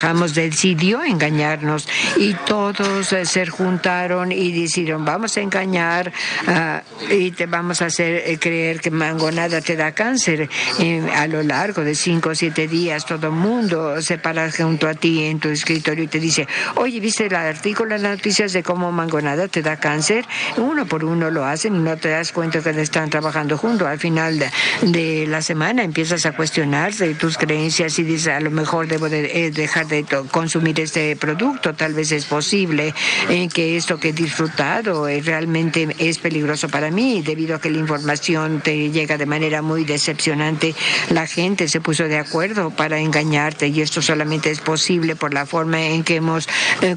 decidió engañarnos y todos se juntaron y dijeron vamos a engañar y te vamos a hacer creer que mangonada te da cáncer. A lo largo de 5 o 7 días todo el mundo se para junto a ti en tu escritorio y te dice, oye, ¿viste el artículo en las noticias de cómo mangonada te da cáncer? Uno por uno lo hacen y no te das cuenta que están trabajando juntos. Al final de la semana empiezas a cuestionarte tus creencias y dices, a lo mejor debo de dejar de consumir este producto. Tal vez es posible que esto que he disfrutado realmente es peligroso para mí, debido a que la información te llega de manera muy decepcionante. La gente se puso de acuerdo para engañarte y esto solamente es posible por la forma en que hemos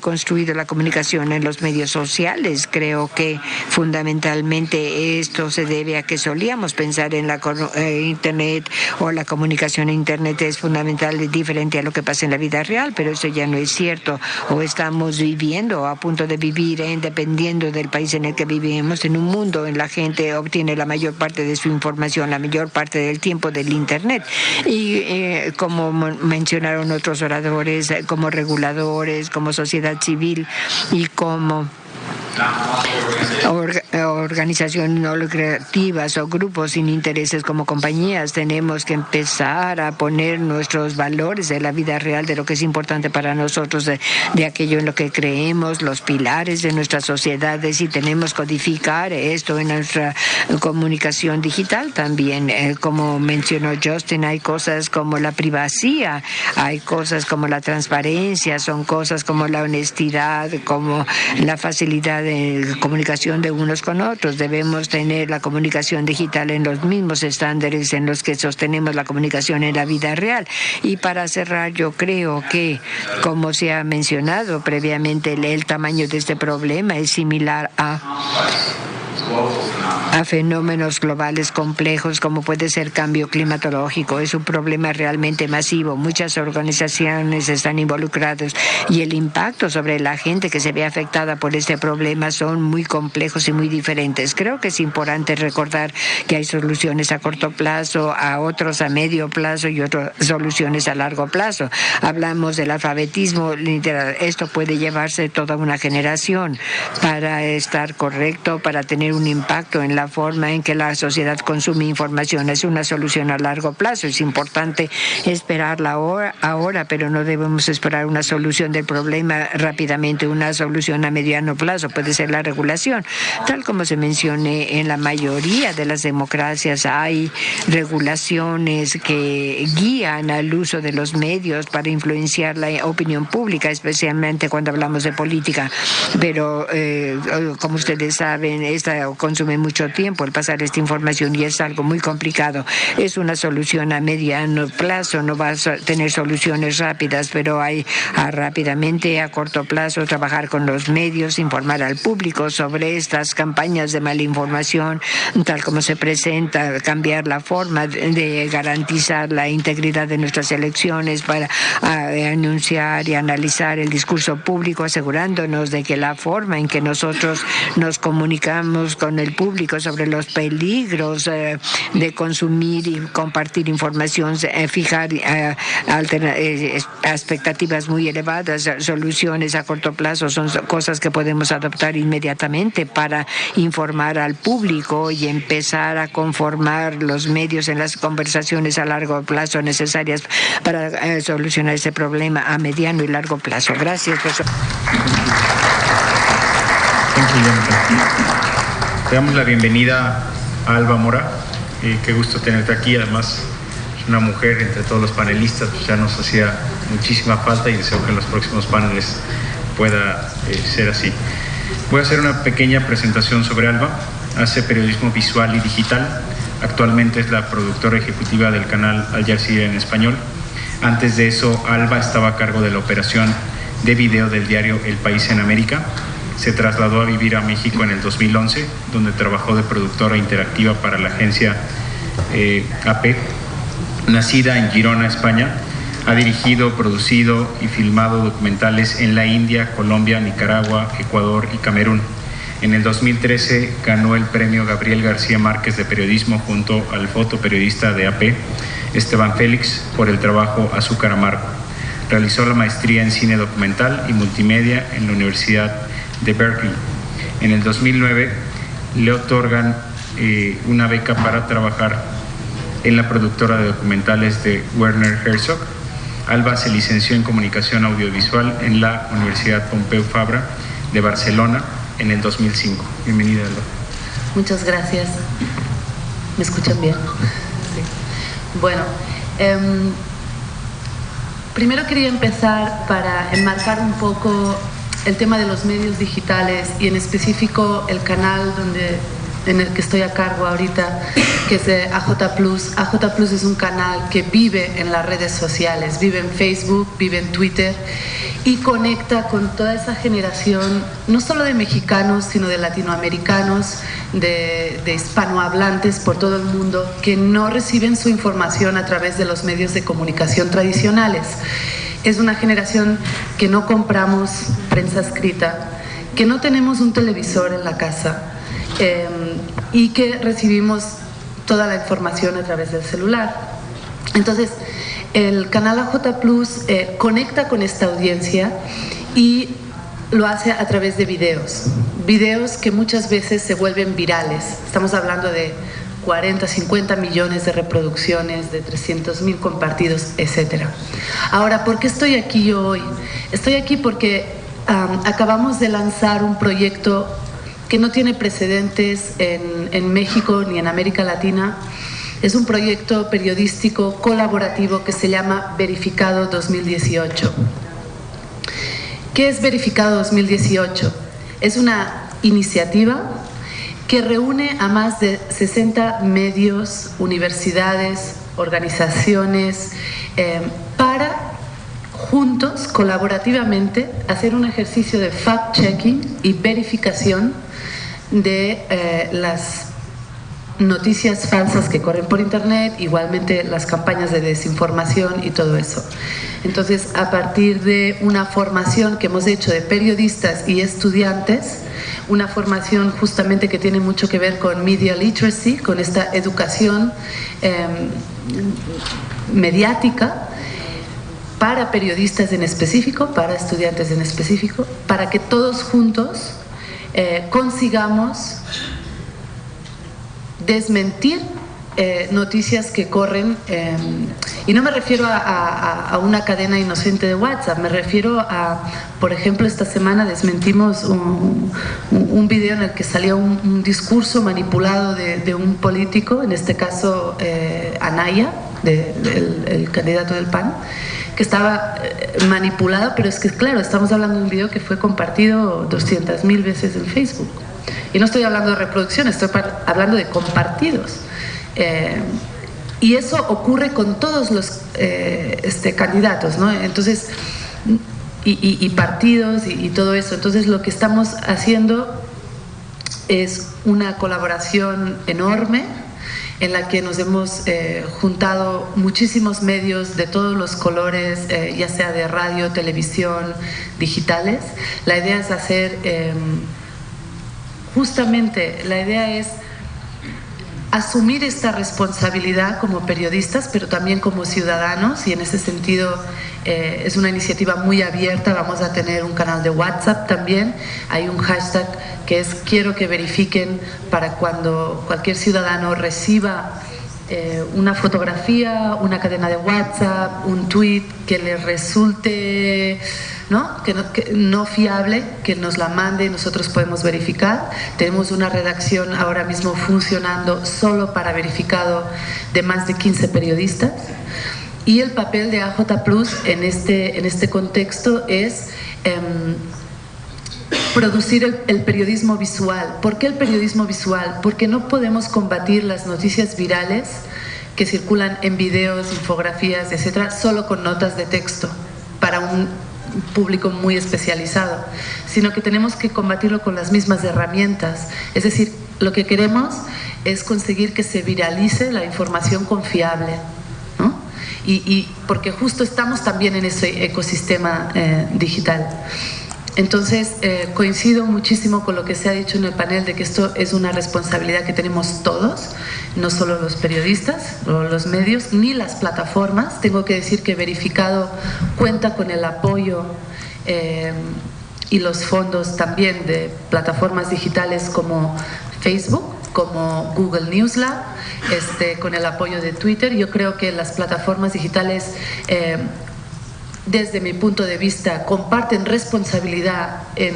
construido la comunicación en los medios sociales. Creo que fundamentalmente esto se debe a que solíamos pensar en la Internet o la comunicación en Internet es fundamental y diferente a lo que pasa en la vida real, pero eso ya no es cierto, o estamos viviendo o a punto de vivir, dependiendo del país en el que vivimos, en un mundo en la gente obtiene la mayor parte de su información, la mayor parte del tiempo del Internet. Y como mencionaron otros oradores, como reguladores, como sociedad civil y como organizaciones no lucrativas o grupos sin intereses como compañías, tenemos que empezar a poner nuestros valores de la vida real, de lo que es importante para nosotros, de aquello en lo que creemos, los pilares de nuestras sociedades, y tenemos que codificar esto en nuestra comunicación digital también. Como mencionó Justin, hay cosas como la privacidad, hay cosas como la transparencia, son cosas como la honestidad, como la facilidad de comunicación de unos con otros. Debemos tener la comunicación digital en los mismos estándares en los que sostenemos la comunicación en la vida real. Y para cerrar, yo creo que, como se ha mencionado previamente, el tamaño de este problema es similar a fenómenos globales complejos como puede ser cambio climatológico. Es un problema realmente masivo. Muchas organizaciones están involucradas y el impacto sobre la gente que se ve afectada por este problema son muy complejos y muy diferentes. Creo que es importante recordar que hay soluciones a corto plazo, a otros a medio plazo y otras soluciones a largo plazo. Hablamos del alfabetismo literal. Esto puede llevarse toda una generación para estar correcto, para tener un impacto en la forma en que la sociedad consume información. Es una solución a largo plazo. Es importante esperarla ahora, pero no debemos esperar una solución del problema rápidamente. Una solución a mediano plazo puede ser la regulación. Tal como se mencioné, en la mayoría de las democracias hay regulaciones que guían al uso de los medios para influenciar la opinión pública, especialmente cuando hablamos de política. Pero, como ustedes saben, esta consume mucho tiempo el pasar esta información y es algo muy complicado. Es una solución a mediano plazo, no vas a tener soluciones rápidas, pero hay rápidamente a corto plazo trabajar con los medios, informar al público sobre estas campañas de mala información, tal como se presenta, cambiar la forma de garantizar la integridad de nuestras elecciones para anunciar y analizar el discurso público, asegurándonos de que la forma en que nosotros nos comunicamos con el público sobre los peligros de consumir y compartir información, fijar expectativas muy elevadas, soluciones a corto plazo son cosas que podemos adoptar inmediatamente para informar al público y empezar a conformar los medios en las conversaciones a largo plazo necesarias para solucionar ese problema a mediano y largo plazo. Gracias, profesor. Te damos la bienvenida a Alba Mora. Qué gusto tenerte aquí. Además, es una mujer entre todos los panelistas, pues ya nos hacía muchísima falta y deseo que en los próximos paneles pueda ser así. Voy a hacer una pequeña presentación sobre Alba. Hace periodismo visual y digital. Actualmente es la productora ejecutiva del canal Al Jazeera en español. Antes de eso, Alba estaba a cargo de la operación de video del diario El País en América. Se trasladó a vivir a México en el 2011, donde trabajó de productora interactiva para la agencia AP. Nacida en Girona, España, ha dirigido, producido y filmado documentales en la India, Colombia, Nicaragua, Ecuador y Camerún. En el 2013 ganó el premio Gabriel García Márquez de periodismo junto al fotoperiodista de AP, Esteban Félix, por el trabajo Azúcar Amargo. Realizó la maestría en cine documental y multimedia en la Universidad de Berkeley. En el 2009 le otorgan una beca para trabajar en la productora de documentales de Werner Herzog. Alba se licenció en Comunicación Audiovisual en la Universidad Pompeu Fabra de Barcelona en el 2005. Bienvenida, Alba. Muchas gracias. ¿Me escuchan bien? Sí. Bueno, primero quería empezar para enmarcar un poco el tema de los medios digitales y en específico el canal en el que estoy a cargo ahorita, que es de AJ+. AJ+ es un canal que vive en las redes sociales, vive en Facebook, vive en Twitter y conecta con toda esa generación, no solo de mexicanos, sino de latinoamericanos, de hispanohablantes por todo el mundo, que no reciben su información a través de los medios de comunicación tradicionales. Es una generación que no compramos prensa escrita, que no tenemos un televisor en la casa, y que recibimos toda la información a través del celular. Entonces, el canal AJ+ conecta con esta audiencia y lo hace a través de videos que muchas veces se vuelven virales. Estamos hablando de 40, 50 millones de reproducciones, de 300.000 compartidos, etc. Ahora, ¿por qué estoy aquí yo hoy? Estoy aquí porque acabamos de lanzar un proyecto que no tiene precedentes en México ni en América Latina. Es un proyecto periodístico colaborativo que se llama Verificado 2018. ¿Qué es Verificado 2018? Es una iniciativa que reúne a más de 60 medios, universidades, organizaciones, para juntos, colaborativamente, hacer un ejercicio de fact-checking y verificación de las noticias falsas que corren por internet, igualmente las campañas de desinformación y todo eso. Entonces, a partir de una formación que hemos hecho de periodistas y estudiantes, una formación justamente que tiene mucho que ver con media literacy, con esta educación mediática, para periodistas en específico, para estudiantes en específico, para que todos juntos consigamos desmentir noticias que corren, y no me refiero a una cadena inocente de WhatsApp, me refiero a, por ejemplo, esta semana desmentimos un video en el que salía un discurso manipulado de un político, en este caso Anaya, el candidato del PAN, que estaba manipulado, pero es que claro, estamos hablando de un video que fue compartido 200.000 veces en Facebook. Y no estoy hablando de reproducción, estoy hablando de compartidos. Y eso ocurre con todos los candidatos, ¿no? Entonces, y partidos y todo eso. Entonces, lo que estamos haciendo es una colaboración enorme en la que nos hemos juntado muchísimos medios de todos los colores, ya sea de radio, televisión, digitales. La idea es hacer, justamente, la idea es asumir esta responsabilidad como periodistas, pero también como ciudadanos, y en ese sentido es una iniciativa muy abierta. Vamos a tener un canal de WhatsApp también, hay un hashtag que es quiero que verifiquen, para cuando cualquier ciudadano reciba una fotografía, una cadena de WhatsApp, un tweet que le resulte que no fiable, que nos la mande y nosotros podemos verificar. Tenemos una redacción ahora mismo funcionando solo para verificado de más de 15 periodistas. Y el papel de AJ+ en este contexto es producir el periodismo visual. ¿Por qué el periodismo visual? Porque no podemos combatir las noticias virales que circulan en videos, infografías, etcétera, solo con notas de texto para un público muy especializado, sino que tenemos que combatirlo con las mismas herramientas. Es decir, lo que queremos es conseguir que se viralice la información confiable, ¿no? Y porque justo estamos también en ese ecosistema digital. Entonces, coincido muchísimo con lo que se ha dicho en el panel de que esto es una responsabilidad que tenemos todos, no solo los periodistas o los medios, ni las plataformas. Tengo que decir que Verificado cuenta con el apoyo y los fondos también de plataformas digitales como Facebook, como Google News Lab, con el apoyo de Twitter. Yo creo que las plataformas digitales, desde mi punto de vista, comparten responsabilidad en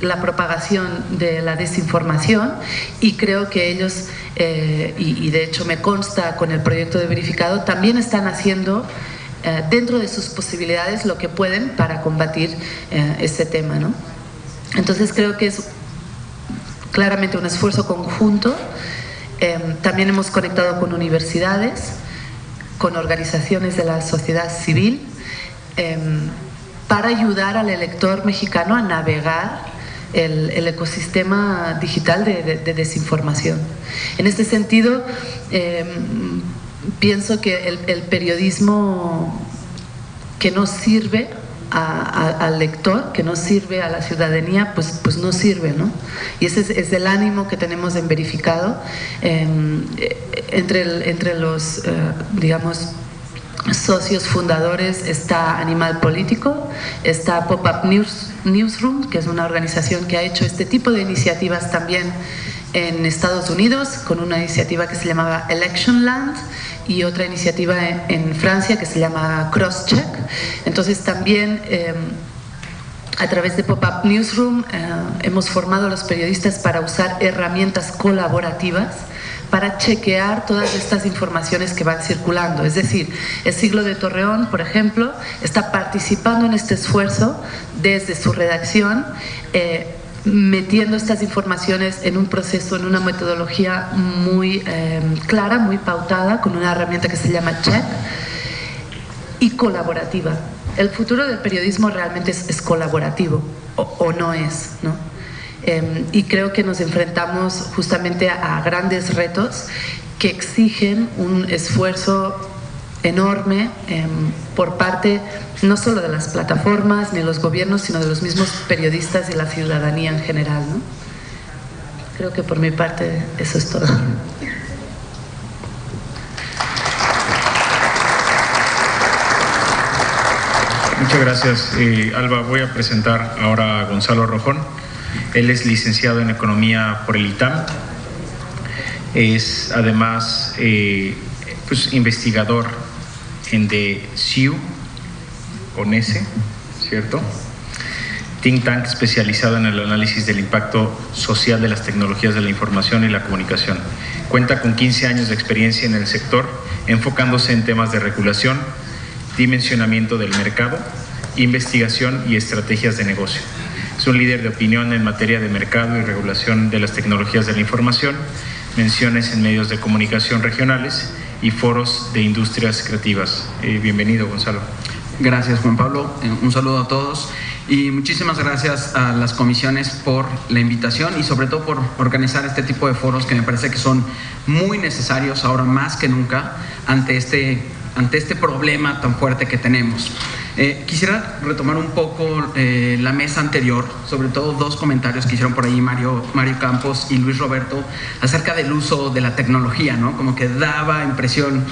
la propagación de la desinformación, y creo que ellos, y de hecho me consta con el proyecto de Verificado, también están haciendo dentro de sus posibilidades lo que pueden para combatir este tema, ¿no? Entonces creo que es claramente un esfuerzo conjunto. También hemos conectado con universidades, con organizaciones de la sociedad civil, para ayudar al elector mexicano a navegar el ecosistema digital de desinformación. En este sentido, pienso que el periodismo que no sirve al lector, que no sirve a la ciudadanía, pues no sirve, ¿no? Y ese es el ánimo que tenemos en Verificado. Entre los, digamos, socios fundadores está Animal Político, está Pop-Up Newsroom, que es una organización que ha hecho este tipo de iniciativas también en Estados Unidos, con una iniciativa que se llamaba Electionland, y otra iniciativa en Francia que se llama Crosscheck. Entonces también a través de Pop-Up Newsroom hemos formado a los periodistas para usar herramientas colaborativas para chequear todas estas informaciones que van circulando. Es decir, El Siglo de Torreón, por ejemplo, está participando en este esfuerzo desde su redacción, metiendo estas informaciones en un proceso, en una metodología muy clara, muy pautada, con una herramienta que se llama Check, y colaborativa. El futuro del periodismo realmente es colaborativo, o no es, ¿no? Y creo que nos enfrentamos justamente a grandes retos que exigen un esfuerzo enorme por parte no solo de las plataformas ni de los gobiernos, sino de los mismos periodistas y la ciudadanía en general, ¿no? Creo que por mi parte eso es todo. Muchas gracias, Alba. Voy a presentar ahora a Gonzalo Rojón. Él es licenciado en Economía por el ITAM. Es además pues, investigador en The SIU, con S, ¿cierto? Think Tank especializado en el análisis del impacto social de las tecnologías de la información y la comunicación. Cuenta con 15 años de experiencia en el sector, enfocándose en temas de regulación, dimensionamiento del mercado, investigación y estrategias de negocio. Es un líder de opinión en materia de mercado y regulación de las tecnologías de la información, menciones en medios de comunicación regionales y foros de industrias creativas. Bienvenido, Gonzalo. Gracias, Juan Pablo. Un saludo a todos y muchísimas gracias a las comisiones por la invitación y sobre todo por organizar este tipo de foros que me parece que son muy necesarios ahora más que nunca ante este problema tan fuerte que tenemos. Quisiera retomar un poco la mesa anterior, sobre todo dos comentarios que hicieron por ahí Mario Campos y Luis Roberto acerca del uso de la tecnología, ¿no? Como que daba impresión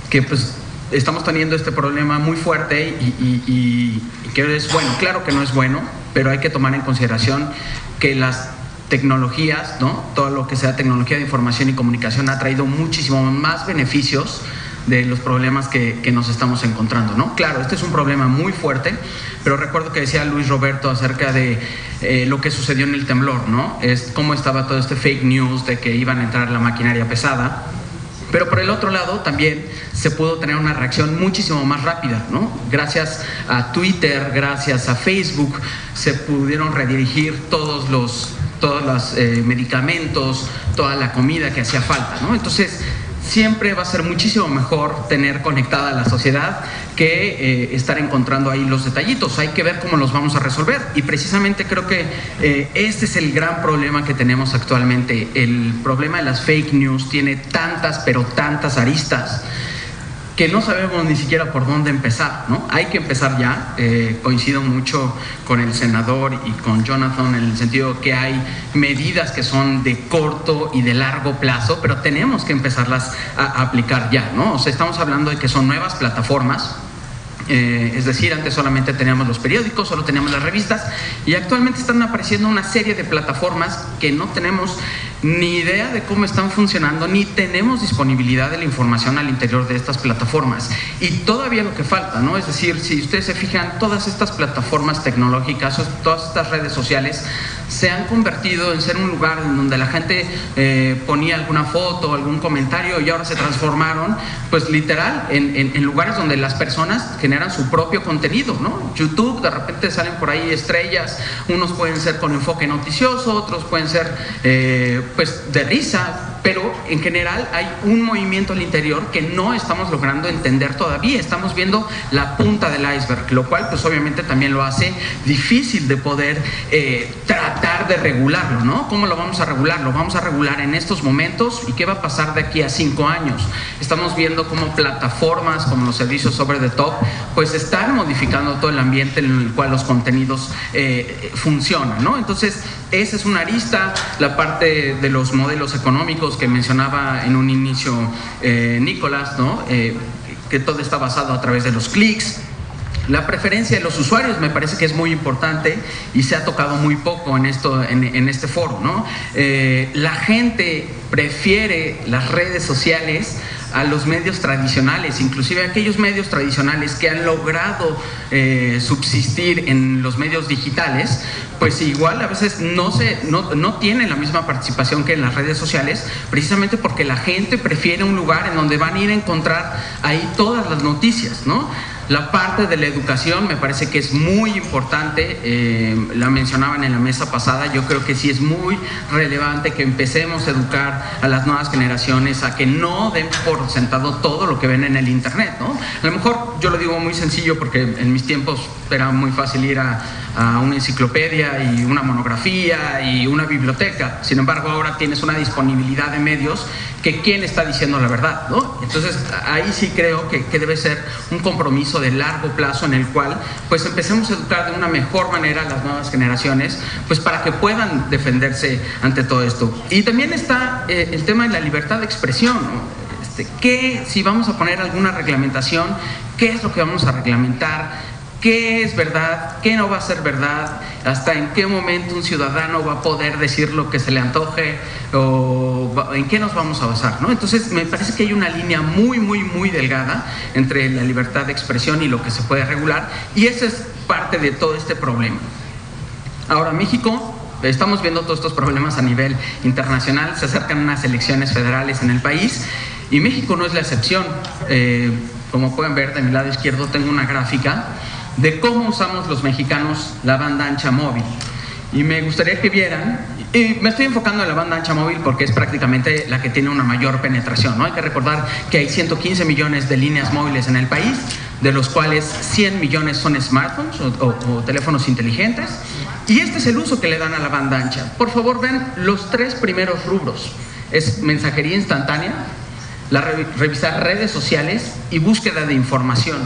que pues estamos teniendo este problema muy fuerte y que es bueno. Claro que no es bueno, pero hay que tomar en consideración que las tecnologías, ¿no? Todo lo que sea tecnología de información y comunicación ha traído muchísimo más beneficios de los problemas que nos estamos encontrando, ¿no? Claro, este es un problema muy fuerte, pero recuerdo que decía Luis Roberto acerca de lo que sucedió en el temblor, ¿no? Es cómo estaba todo este fake news de que iban a entrar la maquinaria pesada, pero por el otro lado también se pudo tener una reacción muchísimo más rápida, ¿no? Gracias a Twitter, gracias a Facebook, se pudieron redirigir todos los medicamentos, toda la comida que hacía falta, ¿no? Entonces, siempre va a ser muchísimo mejor tener conectada a la sociedad que estar encontrando ahí los detallitos. Hay que ver cómo los vamos a resolver y precisamente creo que este es el gran problema que tenemos actualmente. El problema de las fake news tiene tantas, pero tantas aristas que no sabemos ni siquiera por dónde empezar, ¿no? Hay que empezar ya. Coincido mucho con el senador y con Jonathan en el sentido que hay medidas que son de corto y de largo plazo, pero tenemos que empezarlas a aplicar ya, ¿no? O sea, estamos hablando de que son nuevas plataformas. Es decir, antes solamente teníamos los periódicos, solo teníamos las revistas, y actualmente están apareciendo una serie de plataformas que no tenemos ni idea de cómo están funcionando, ni tenemos disponibilidad de la información al interior de estas plataformas. Y todavía lo que falta, ¿no? Es decir, si ustedes se fijan, todas estas plataformas tecnológicas, todas estas redes sociales, se han convertido en ser un lugar en donde la gente ponía alguna foto, algún comentario, y ahora se transformaron, pues literal, en lugares donde las personas generan su propio contenido, ¿no? YouTube, de repente salen por ahí estrellas, unos pueden ser con enfoque noticioso, otros pueden ser pues de risa, pero en general hay un movimiento al interior que no estamos logrando entender todavía. Estamos viendo la punta del iceberg, lo cual pues obviamente también lo hace difícil de poder tratar de regularlo, ¿no? ¿Cómo lo vamos a regular? Lo vamos a regular en estos momentos, ¿y qué va a pasar de aquí a 5 años? Estamos viendo cómo plataformas como los servicios over the top pues están modificando todo el ambiente en el cual los contenidos funcionan, ¿no? Entonces esa es una arista. La parte de los modelos económicos que mencionaba en un inicio Nicolás, ¿no? Que todo está basado a través de los clics. La preferencia de los usuarios me parece que es muy importante y se ha tocado muy poco en este foro, ¿no? La gente prefiere las redes sociales a los medios tradicionales, inclusive aquellos medios tradicionales que han logrado subsistir en los medios digitales, pues igual a veces no tienen la misma participación que en las redes sociales, precisamente porque la gente prefiere un lugar en donde van a ir a encontrar ahí todas las noticias, ¿no? La parte de la educación me parece que es muy importante, la mencionaban en la mesa pasada. Yo creo que sí es muy relevante que empecemos a educar a las nuevas generaciones a que no den por sentado todo lo que ven en el internet, ¿no? A lo mejor yo lo digo muy sencillo porque en mis tiempos era muy fácil ir a una enciclopedia y una monografía y una biblioteca. Sin embargo, ahora tienes una disponibilidad de medios que quién está diciendo la verdad, ¿no? Entonces ahí sí creo que debe ser un compromiso de largo plazo en el cual pues empecemos a educar de una mejor manera a las nuevas generaciones, pues para que puedan defenderse ante todo esto. Y también está el tema de la libertad de expresión, ¿no? ¿Qué, si vamos a poner alguna reglamentación, qué es lo que vamos a reglamentar? ¿Qué es verdad? ¿Qué no va a ser verdad? ¿Hasta en qué momento un ciudadano va a poder decir lo que se le antoje? ¿O en qué nos vamos a basar, ¿no? Entonces me parece que hay una línea muy delgada entre la libertad de expresión y lo que se puede regular, y esa es parte de todo este problema. Ahora, México, estamos viendo todos estos problemas a nivel internacional, se acercan unas elecciones federales en el país y México no es la excepción. Como pueden ver, de mi lado izquierdo tengo una gráfica de cómo usamos los mexicanos la banda ancha móvil, y me gustaría que vieran, y me estoy enfocando en la banda ancha móvil porque es prácticamente la que tiene una mayor penetración, ¿no? Hay que recordar que hay 115 millones de líneas móviles en el país, de los cuales 100 millones son smartphones o teléfonos inteligentes, y este es el uso que le dan a la banda ancha. Por favor, vean los 3 primeros rubros: es mensajería instantánea, revisar redes sociales y búsqueda de información.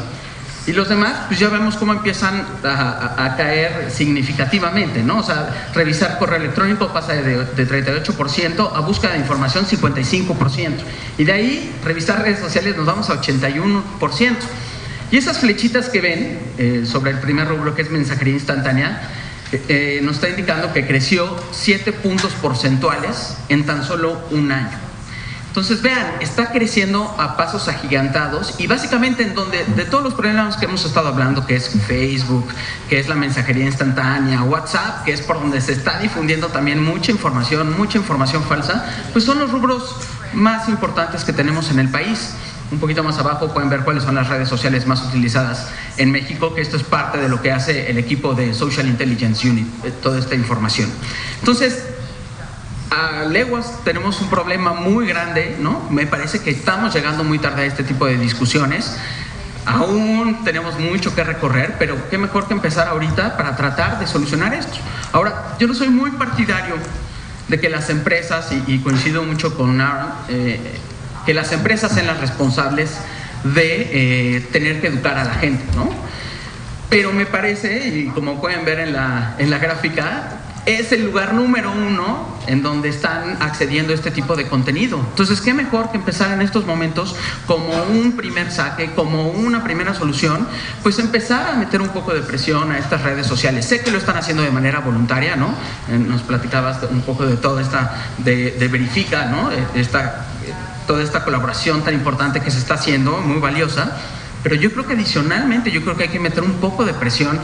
Y los demás, pues ya vemos cómo empiezan a caer significativamente, ¿no? O sea, revisar correo electrónico pasa de 38% a búsqueda de información 55%. Y de ahí, revisar redes sociales nos vamos a 81%. Y esas flechitas que ven sobre el primer rubro, que es mensajería instantánea, nos está indicando que creció 7 puntos porcentuales en tan solo un año. Entonces vean, está creciendo a pasos agigantados, y básicamente en donde de todos los problemas que hemos estado hablando, que es Facebook, que es la mensajería instantánea, WhatsApp, que es por donde se está difundiendo también mucha información falsa, pues son los rubros más importantes que tenemos en el país. Un poquito más abajo pueden ver cuáles son las redes sociales más utilizadas en México, que esto es parte de lo que hace el equipo de Social Intelligence Unit, toda esta información. Entonces, a leguas tenemos un problema muy grande, ¿no? Me parece que estamos llegando muy tarde a este tipo de discusiones. Aún tenemos mucho que recorrer, pero qué mejor que empezar ahorita para tratar de solucionar esto. Ahora, yo no soy muy partidario de que las empresas, y coincido mucho con Aaron, que las empresas sean las responsables de tener que educar a la gente, ¿no? Pero me parece, y como pueden ver en la gráfica, es el lugar número 1 en donde están accediendo a este tipo de contenido. Entonces, qué mejor que empezar en estos momentos como un primer saque, como una primera solución, pues empezar a meter un poco de presión a estas redes sociales. Sé que lo están haciendo de manera voluntaria, ¿no? Nos platicabas un poco de toda esta, de Verifica, ¿no? Toda esta colaboración tan importante que se está haciendo, muy valiosa. Pero yo creo que adicionalmente, yo creo que hay que meter un poco de presión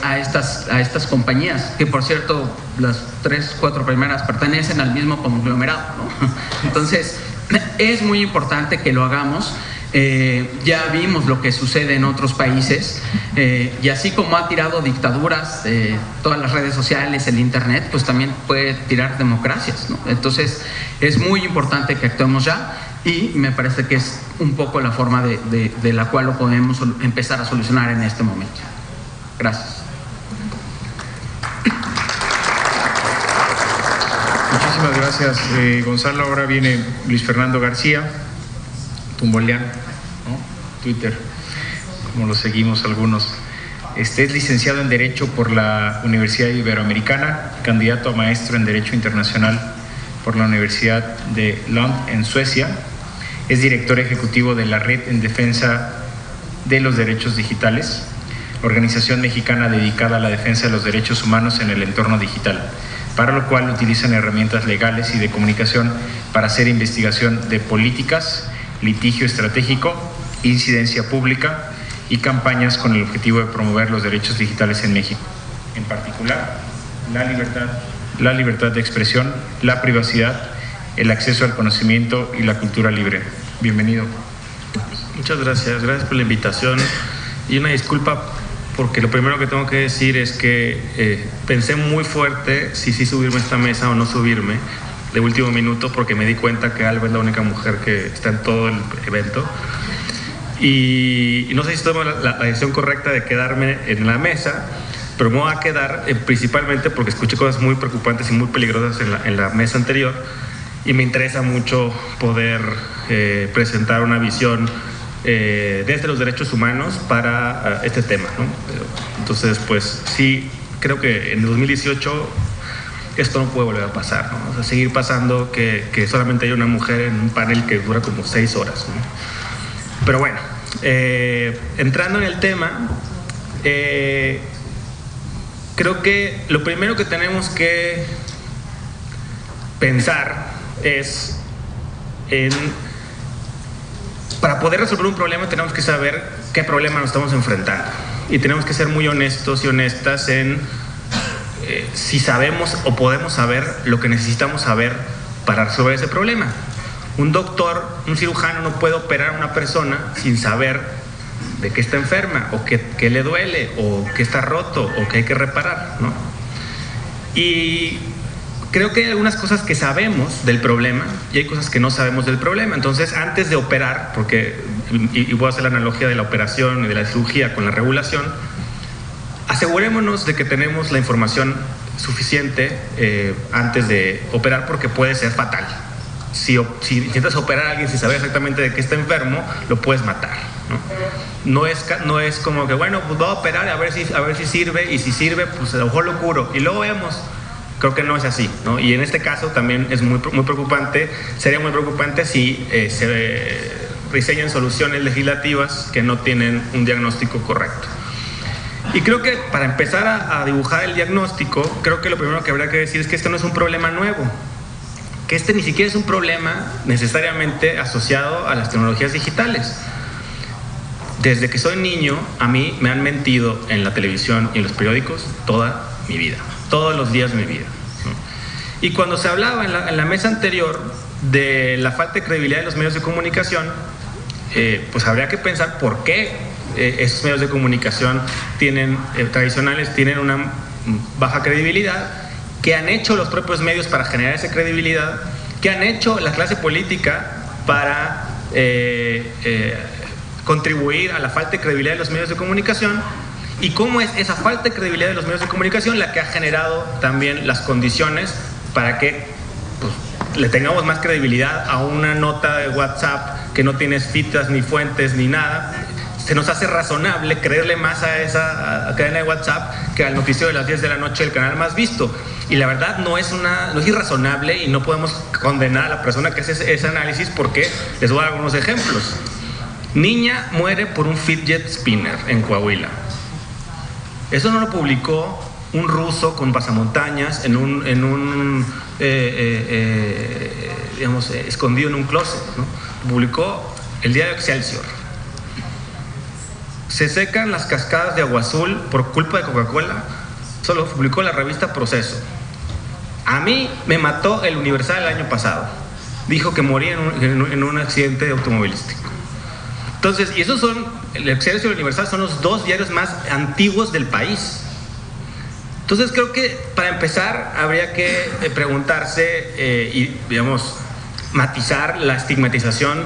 a estas compañías, que por cierto, las 3, 4 primeras pertenecen al mismo conglomerado, ¿no? Entonces, es muy importante que lo hagamos. Ya vimos lo que sucede en otros países, y así como ha tirado dictaduras, todas las redes sociales, el internet, pues también puede tirar democracias, ¿no? Entonces, es muy importante que actuemos ya. Y me parece que es un poco la forma de la cual lo podemos empezar a solucionar en este momento. Gracias. Muchísimas gracias, Gonzalo. Ahora viene Luis Fernando García, Tumboleán, ¿no? Twitter, como lo seguimos algunos. Es licenciado en Derecho por la Universidad Iberoamericana, candidato a maestro en Derecho Internacional por la Universidad de Lund en Suecia. Es director ejecutivo de la Red en Defensa de los Derechos Digitales, organización mexicana dedicada a la defensa de los derechos humanos en el entorno digital, para lo cual utilizan herramientas legales y de comunicación para hacer investigación de políticas, litigio estratégico, incidencia pública y campañas con el objetivo de promover los derechos digitales en México. En particular, la libertad de expresión, la privacidad, el acceso al conocimiento y la cultura libre. Bienvenido. Muchas gracias por la invitación y una disculpa porque lo primero que tengo que decir es que pensé muy fuerte si sí subirme a esta mesa o no subirme de último minuto, porque me di cuenta que Alba es la única mujer que está en todo el evento y no sé si tomo la decisión correcta de quedarme en la mesa, pero me voy a quedar principalmente porque escuché cosas muy preocupantes y muy peligrosas en la mesa anterior. Y me interesa mucho poder presentar una visión desde los derechos humanos para este tema, ¿no? Entonces, pues sí, creo que en el 2018 esto no puede volver a pasar, ¿no? O sea, seguir pasando que solamente hay una mujer en un panel que dura como 6 horas, ¿no? Pero bueno, entrando en el tema, creo que lo primero que tenemos que pensar es para poder resolver un problema tenemos que saber qué problema nos estamos enfrentando y tenemos que ser muy honestos y honestas en si sabemos o podemos saber lo que necesitamos saber para resolver ese problema. Un doctor, un cirujano no puede operar a una persona sin saber de qué está enferma o qué le duele o qué está roto o qué hay que reparar, ¿no? Y creo que hay algunas cosas que sabemos del problema y hay cosas que no sabemos del problema. Entonces, antes de operar, y voy a hacer la analogía de la operación y de la cirugía con la regulación, asegurémonos de que tenemos la información suficiente antes de operar, porque puede ser fatal. Si intentas operar a alguien sin saber exactamente de qué está enfermo, lo puedes matar, ¿no? No es como que, bueno, pues voy a operar a ver si sirve, y si sirve, pues a lo mejor lo curo y luego vemos. Creo que no es así, ¿no? Y en este caso también es muy preocupante, sería muy preocupante si se diseñan soluciones legislativas que no tienen un diagnóstico correcto. Y creo que para empezar a dibujar el diagnóstico, creo que lo primero que habría que decir es que este no es un problema nuevo, que este ni siquiera es un problema necesariamente asociado a las tecnologías digitales. Desde que soy niño, a mí me han mentido en la televisión y en los periódicos toda mi vida. Todos los días de mi vida, ¿no? Y cuando se hablaba en la mesa anterior de la falta de credibilidad de los medios de comunicación, pues habría que pensar por qué esos medios de comunicación tradicionales tienen una baja credibilidad, qué han hecho los propios medios para generar esa credibilidad, qué han hecho la clase política para contribuir a la falta de credibilidad de los medios de comunicación. Y cómo es esa falta de credibilidad de los medios de comunicación la que ha generado también las condiciones para que pues, le tengamos más credibilidad a una nota de WhatsApp que no tiene citas ni fuentes ni nada. Se nos hace razonable creerle más a esa cadena de WhatsApp que al noticiero de las 10 de la noche del canal más visto. Y la verdad no es irrazonable y no podemos condenar a la persona que hace ese análisis, porque les voy a dar algunos ejemplos. Niña muere por un fidget spinner en Coahuila. Eso no lo publicó un ruso con pasamontañas digamos, escondido en un closet, ¿no? Lo publicó el diario Excelsior. Se secan las cascadas de Agua Azul por culpa de Coca-Cola. Eso lo publicó la revista Proceso. A mí me mató el Universal el año pasado. Dijo que moría en un accidente automovilístico. Entonces, y esos son, el Excelsior y el Universal son los dos diarios más antiguos del país. Entonces creo que para empezar habría que preguntarse y, digamos, matizar la estigmatización